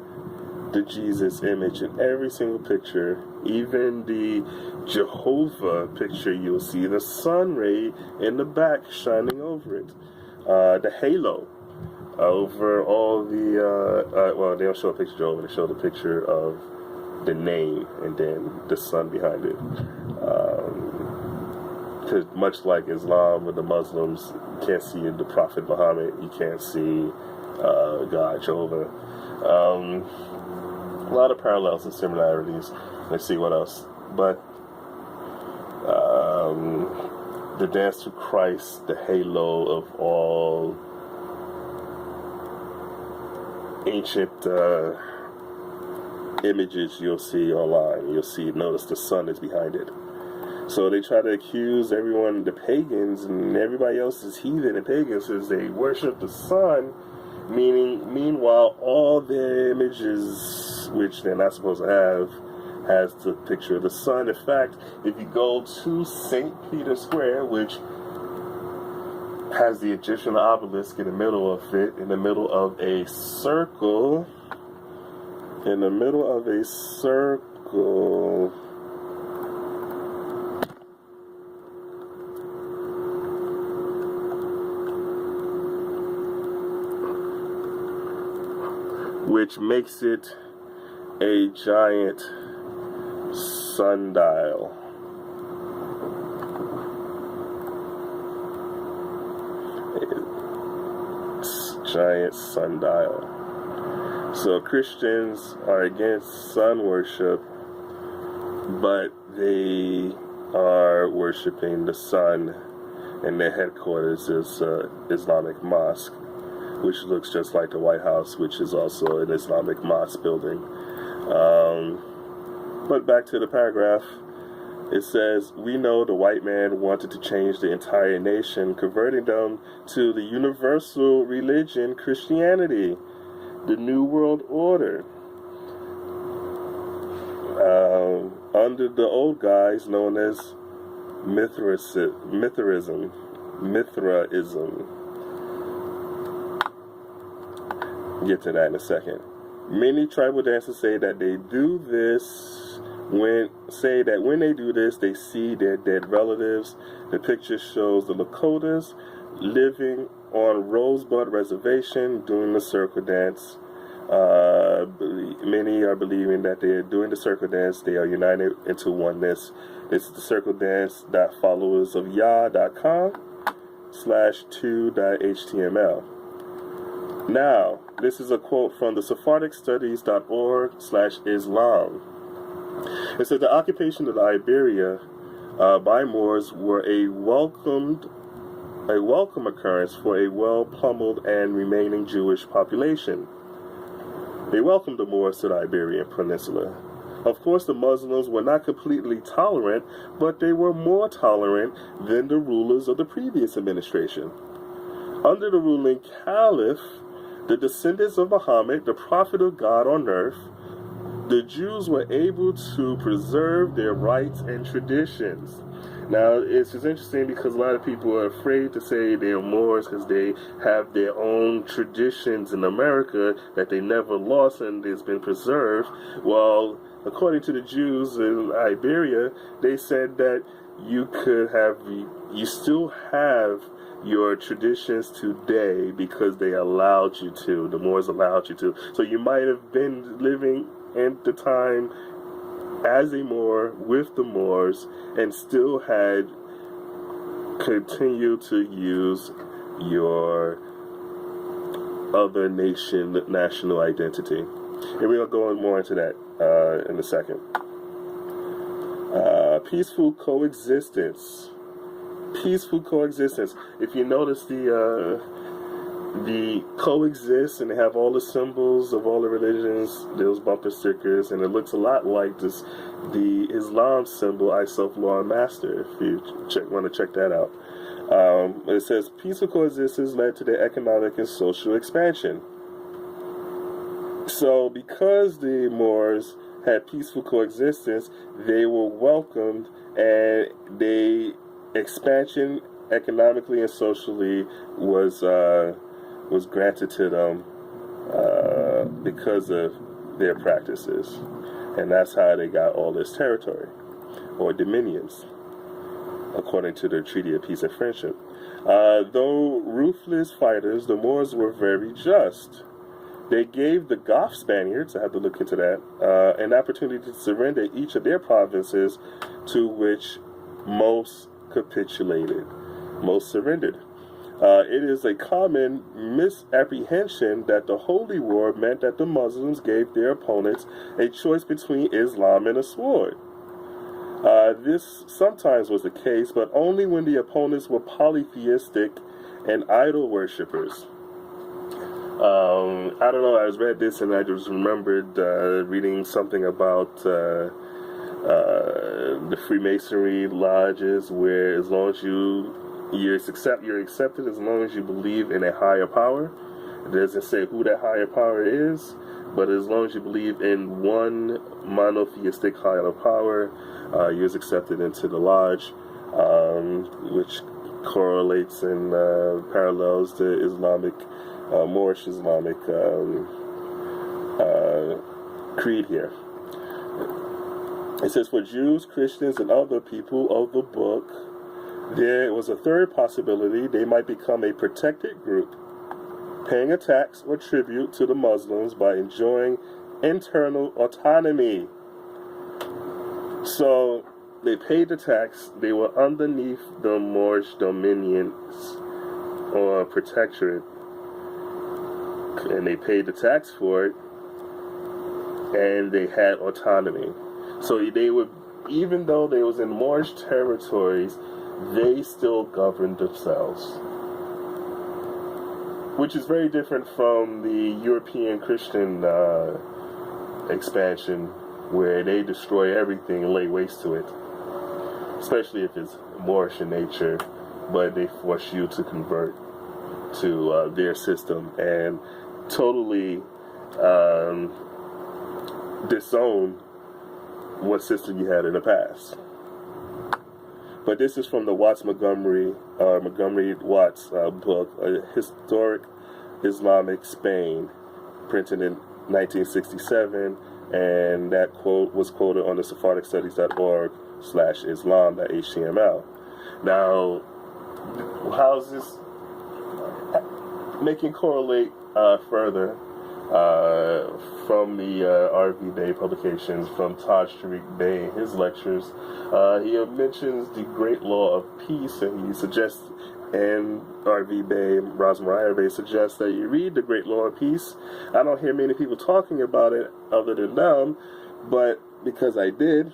the Jesus image in every single picture. Even the Jehovah picture, you'll see the sun ray in the back shining over it. The halo over all the well, they don't show a picture of Jehovah, they show the picture of the name and then the sun behind it. Because much like Islam with the Muslims, you can't see the Prophet Muhammad, you can't see God, Jehovah. A lot of parallels and similarities. Let's see what else. But the dance to Christ, the halo of all ancient images you'll see online. Notice the sun is behind it. So they try to accuse everyone, the pagans and everybody else is heathen and pagans, as they worship the sun Meanwhile, all their images, which they're not supposed to have, has the picture of the sun. In fact, if you go to St. Peter's Square, which has the Egyptian obelisk in the middle of it, in the middle of a circle, which makes it a giant sundial. Giant sundial. So Christians are against sun worship, but they are worshiping the sun, and their headquarters is Islamic mosque, which looks just like the White House, which is also an Islamic mosque building. But back to the paragraph. It says, we know the white man wanted to change the entire nation, converting them to the universal religion, Christianity, the New World Order. Under the old guys known as Mithraism. Get to that in a second. Many tribal dancers say that they do this when they do this, they see their dead relatives. The picture shows the Lakotas living on Rosebud Reservation doing the circle dance. Many are believing that they are doing the circle dance. They are united into oneness. This is the circle dance that followers of yah.com/2.html. Now, this is a quote from the SephardicStudies.org/Islam. It said the occupation of Iberia by Moors were a welcome occurrence for a well-pummeled and remaining Jewish population. They welcomed the Moors to the Iberian Peninsula. Of course, the Muslims were not completely tolerant, but they were more tolerant than the rulers of the previous administration. Under the ruling caliph, the descendants of Muhammad, the prophet of God on earth, the Jews were able to preserve their rights and traditions. Now, it's just interesting because a lot of people are afraid to say they're Moors because they have their own traditions in America that they never lost and it's been preserved. Well, according to the Jews in Iberia, they said that you still have your traditions today because they allowed you to. The Moors allowed you to. So you might have been living at the time as a Moor with the Moors and still had continued to use your other national identity. And we'll go more into that in a second. Peaceful coexistence. Peaceful coexistence. If you notice the coexist, and they have all the symbols of all the religions, those bumper stickers, and it looks a lot like the Islam symbol, I self-law and master, if you want to check that out. It says, peaceful coexistence led to the economic and social expansion. So because the Moors had peaceful coexistence, they were welcomed, and expansion economically and socially was granted to them because of their practices. And that's how they got all this territory, or dominions, according to the Treaty of Peace and Friendship. Though ruthless fighters, the Moors were very just. They gave the Goth Spaniards, I have to look into that, an opportunity to surrender each of their provinces, to which most capitulated, most surrendered. It is a common misapprehension that the Holy War meant that the Muslims gave their opponents a choice between Islam and a sword. This sometimes was the case, but only when the opponents were polytheistic and idol worshippers. I don't know, I read this and I just remembered reading something about the Freemasonry lodges, where as long as you're accepted as long as you believe in a higher power, It doesn't say who that higher power is, but as long as you believe in one monotheistic higher power, you're accepted into the lodge, which correlates and parallels to Islamic, Moorish Islamic creed here. It says, for Jews, Christians, and other people of the book, there was a third possibility. They might become a protected group, paying a tax or tribute to the Muslims by enjoying internal autonomy. So they paid the tax. They were underneath the Moorish dominions or protectorate, and they paid the tax for it, and they had autonomy. So they would, even though they was in Moorish territories, they still governed themselves, which is very different from the European Christian expansion, where they destroy everything and lay waste to it, especially if it's Moorish in nature, but they force you to convert to their system and totally disown what system you had in the past. But this is from the Montgomery Watts book, A Historic Islamic Spain, printed in 1967, and that quote was quoted on the SephardicStudies.org/Islam.html. Now, how's this making correlate further from the R.V. Day publications, from Taj Tariq Bey in his lectures? He mentions the Great Law of Peace, and he suggests, and R.V. Bey, Rosmariah Bey suggests that you read the Great Law of Peace. I don't hear many people talking about it other than them, but because I did,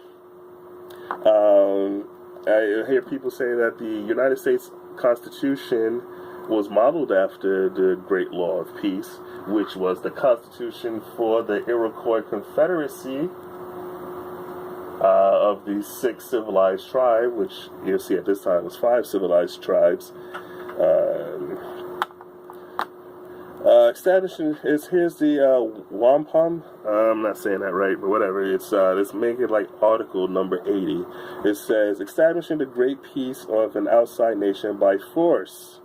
I hear people say that the United States Constitution was modeled after the Great Law of Peace, which was the Constitution for the Iroquois Confederacy of the 6 civilized tribes, which you'll see at this time was 5 civilized tribes. Establishing here's the wampum. I'm not saying that right, but whatever. It's making like article number 80. It says establishing the great peace of an outside nation by force.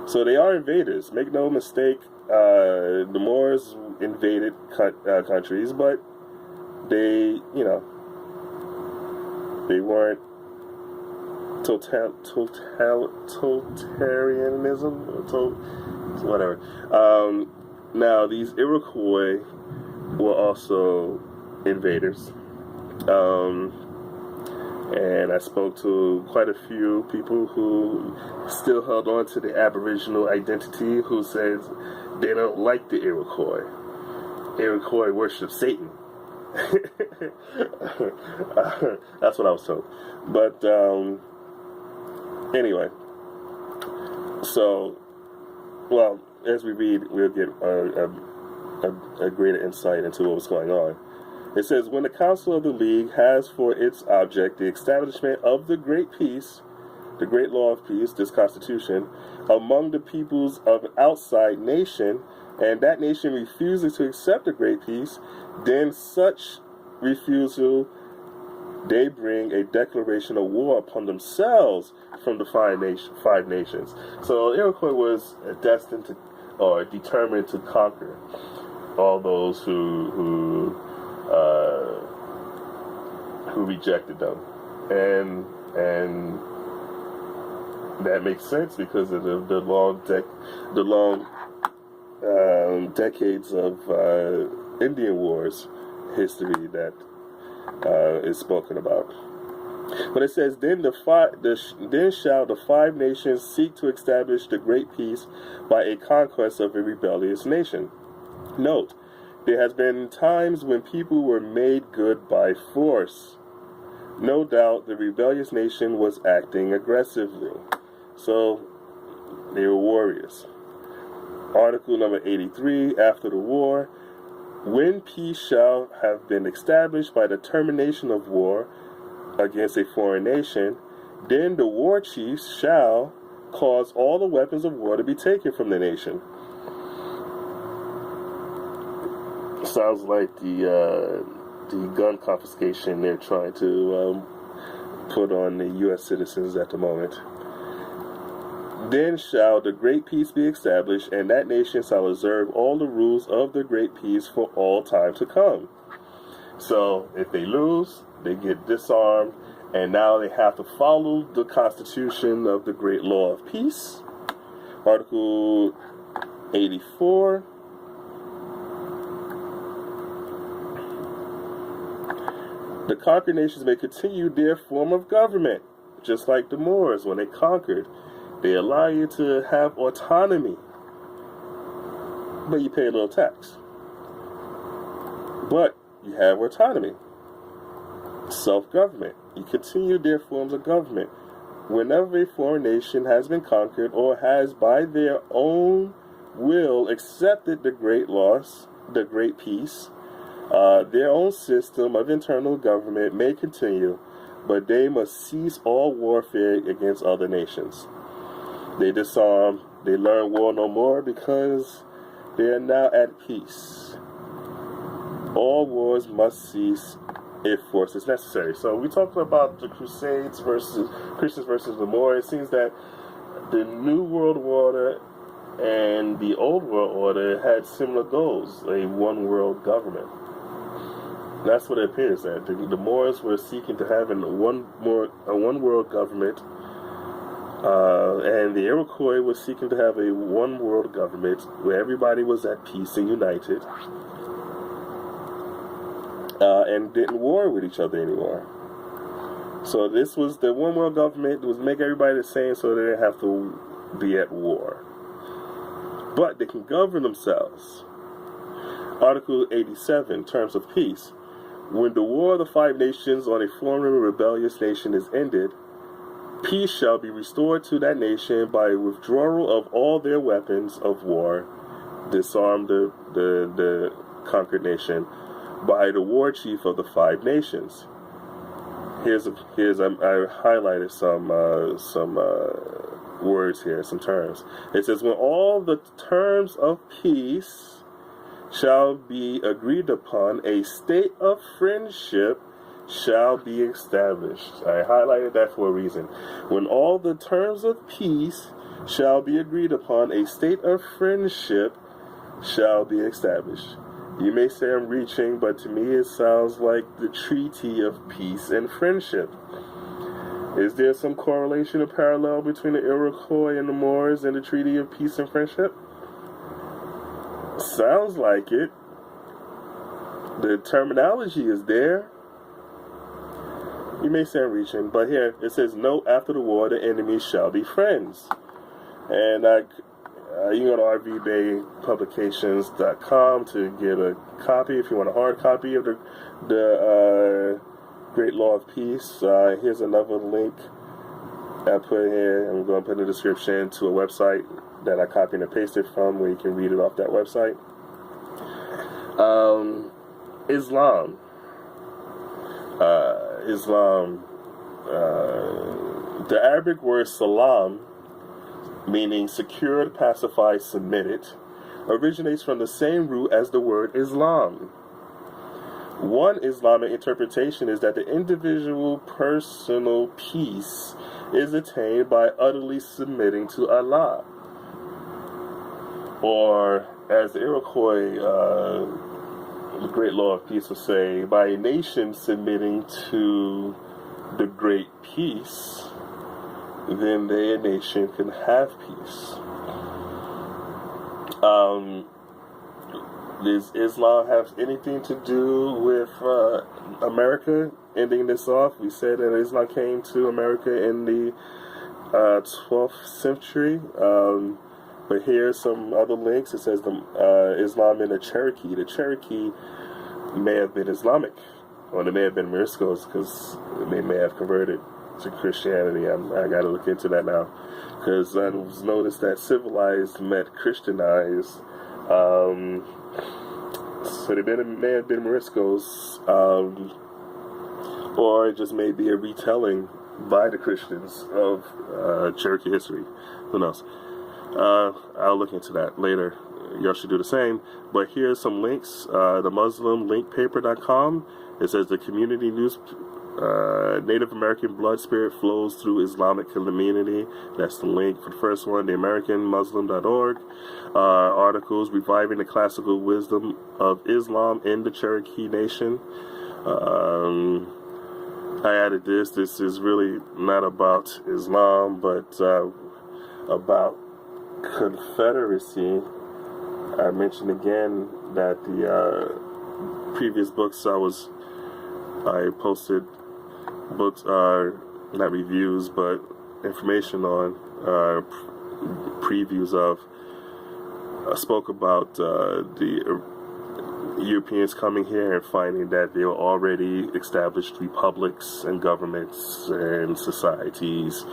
So they are invaders. Make no mistake. The Moors invaded countries, but they weren't totalitarianism, whatever. Now, these Iroquois were also invaders. And I spoke to quite a few people who still held on to the Aboriginal identity, who says they don't like the Iroquois. Iroquois worship Satan. That's what I was told. But anyway, so, well, as we read, we'll get a greater insight into what was going on. It says, when the Council of the League has for its object the establishment of the Great Peace, the Great Law of Peace, this Constitution, among the peoples of an outside nation, and that nation refuses to accept the Great Peace, then such refusal, they bring a declaration of war upon themselves from the 5 nations. So Iroquois was destined to, or determined to conquer all those who rejected them, and that makes sense because of the long decades of Indian Wars history that is spoken about. But it says, then shall the 5 nations seek to establish the great peace by a conquest of a rebellious nation. Note, there has been times when people were made good by force. No doubt the rebellious nation was acting aggressively. So, they were warriors. Article number 83, after the war, when peace shall have been established by the termination of war against a foreign nation, then the war chiefs shall cause all the weapons of war to be taken from the nation. Sounds like the gun confiscation they're trying to put on the U.S. citizens at the moment. Then shall the great peace be established, and that nation shall observe all the rules of the great peace for all time to come. So if they lose, they get disarmed, and now they have to follow the Constitution of the Great Law of Peace. Article 84. The conquered nations may continue their form of government, just like the Moors when they conquered. They allow you to have autonomy, but you pay a little tax. But you have autonomy, self-government. You continue their forms of government. Whenever a foreign nation has been conquered or has by their own will accepted the great loss, the great peace, their own system of internal government may continue, but they must cease all warfare against other nations. They disarm, they learn war no more because they are now at peace. All wars must cease if force is necessary. So we talked about the Crusades versus Christians versus the Moors. It seems that the New World Order and the Old World Order had similar goals, a one world government. That's what it appears that the Moors were seeking to have a one world government, and the Iroquois was seeking to have a one world government where everybody was at peace and united, and didn't war with each other anymore. So this was the one world government that was make everybody the same, so they didn't have to be at war. But they can govern themselves. Article 87, Terms of Peace. When the war of the five nations on a foreign rebellious nation is ended, peace shall be restored to that nation by withdrawal of all their weapons of war, disarm the conquered nation, by the war chief of the five nations. Here's I highlighted some words here, some terms. It says, when all the terms of peace shall be agreed upon, a state of friendship shall be established. I highlighted that for a reason. When all the terms of peace shall be agreed upon, a state of friendship shall be established. You may say I'm reaching, but to me it sounds like the Treaty of Peace and Friendship. Is there some correlation or parallel between the Iroquois and the Moors and the Treaty of Peace and Friendship? Sounds like it. The terminology is there. You may say I'm reaching, but here it says, "Note: after the war, the enemies shall be friends." And you can go to rvbaypublications.com to get a copy if you want a hard copy of the Great Law of Peace. Here's another link I put here. I'm going to put in the description to a website that I copied and pasted from, where you can read it off that website. Islam. The Arabic word salam, meaning secured, pacified, submitted, originates from the same root as the word Islam. One Islamic interpretation is that the individual personal peace is attained by utterly submitting to Allah. Or, as the Iroquois, the Great Law of Peace would say, by a nation submitting to the Great Peace, then their nation can have peace. Does Islam have anything to do with America? Ending this off, we said that Islam came to America in the 12th century. But here's some other links. It says Islam in the Cherokee. The Cherokee may have been Islamic, or they may have been Moriscos, because they may have converted to Christianity. I got to look into that now, because I was noticed that civilized met Christianized. So they may have been Moriscos, or it just may be a retelling by the Christians of Cherokee history. Who knows? I'll look into that later y'all should do the same. But here's some links. The MuslimLinkPaper.com. It says the community news. Native American blood spirit flows through Islamic community. That's the link for the first one. The AmericanMuslim.org. Articles reviving the classical wisdom of Islam in the Cherokee Nation. I added this. This is really not about Islam, but about Confederacy. I mentioned again that the previous books I posted books are not reviews but information on previews of. I spoke about the Europeans coming here and finding that there were already established republics and governments and societies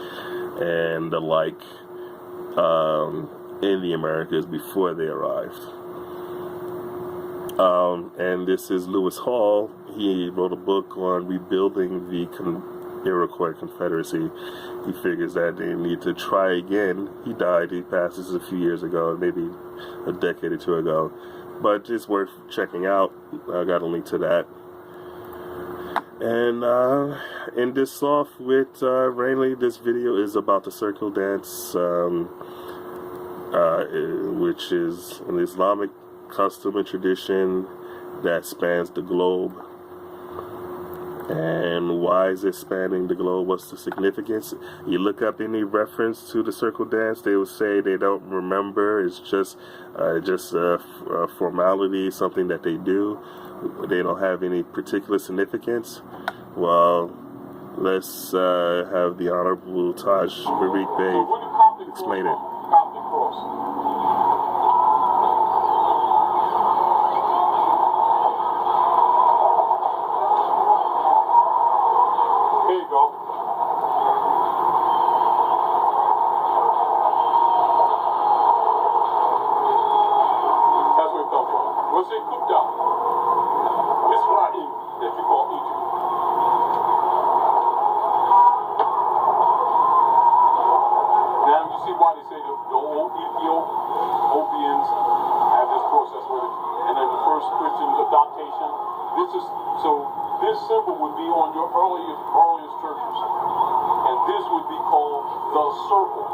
and the like in the Americas before they arrived. And this is Lewis Hall. He wrote a book on rebuilding the Iroquois Confederacy. He figures that they need to try again. He died. He passed this a few years ago, maybe a decade or two ago. But it's worth checking out. I got a link to that. And end this off with mainly this video is about the circle dance, which is an Islamic custom and tradition that spans the globe. And why is it spanning the globe? What's the significance? You look up any reference to the circle dance, they will say they don't remember. It's just a formality, something that they do. They don't have any particular significance. Well, let's have the Honorable Taj Barik Bey explain it.
This symbol would be on your earliest churches, and this would be called the circle.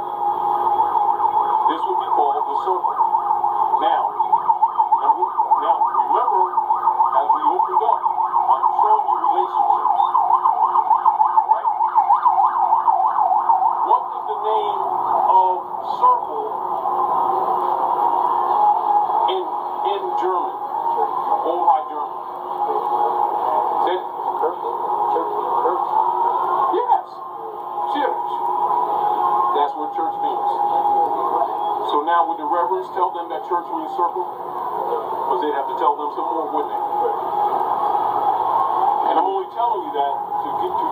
This would be called the circle. Now remember, as we opened up, I'm showing you relationships. Right? What is the name of circle in German? Old High German. Yes, church. That's what church means. So now would the reverends tell them that church means circle? Because they'd have to tell them some more, wouldn't they? And I'm only telling you that to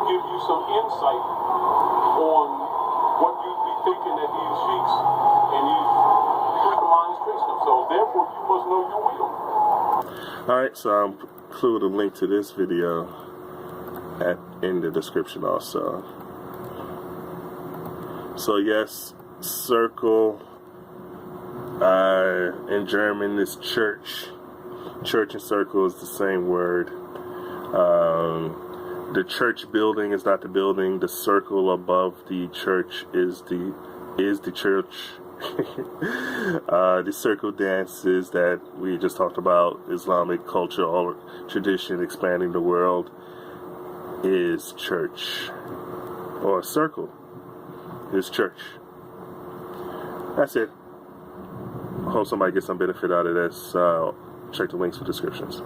give you some insight on what you'd be thinking at these feasts and these Christian Christians. So therefore you must know your will.
Alright, so I'll include a link to this video in the description also. So yes, circle in German is church. Church and circle is the same word. The church building is not the building. The circle above the church is the church. The circle dances that we just talked about, Islamic culture or tradition expanding the world, is church. Or circle is church. That's it. I hope somebody gets some benefit out of this. Check the links for descriptions.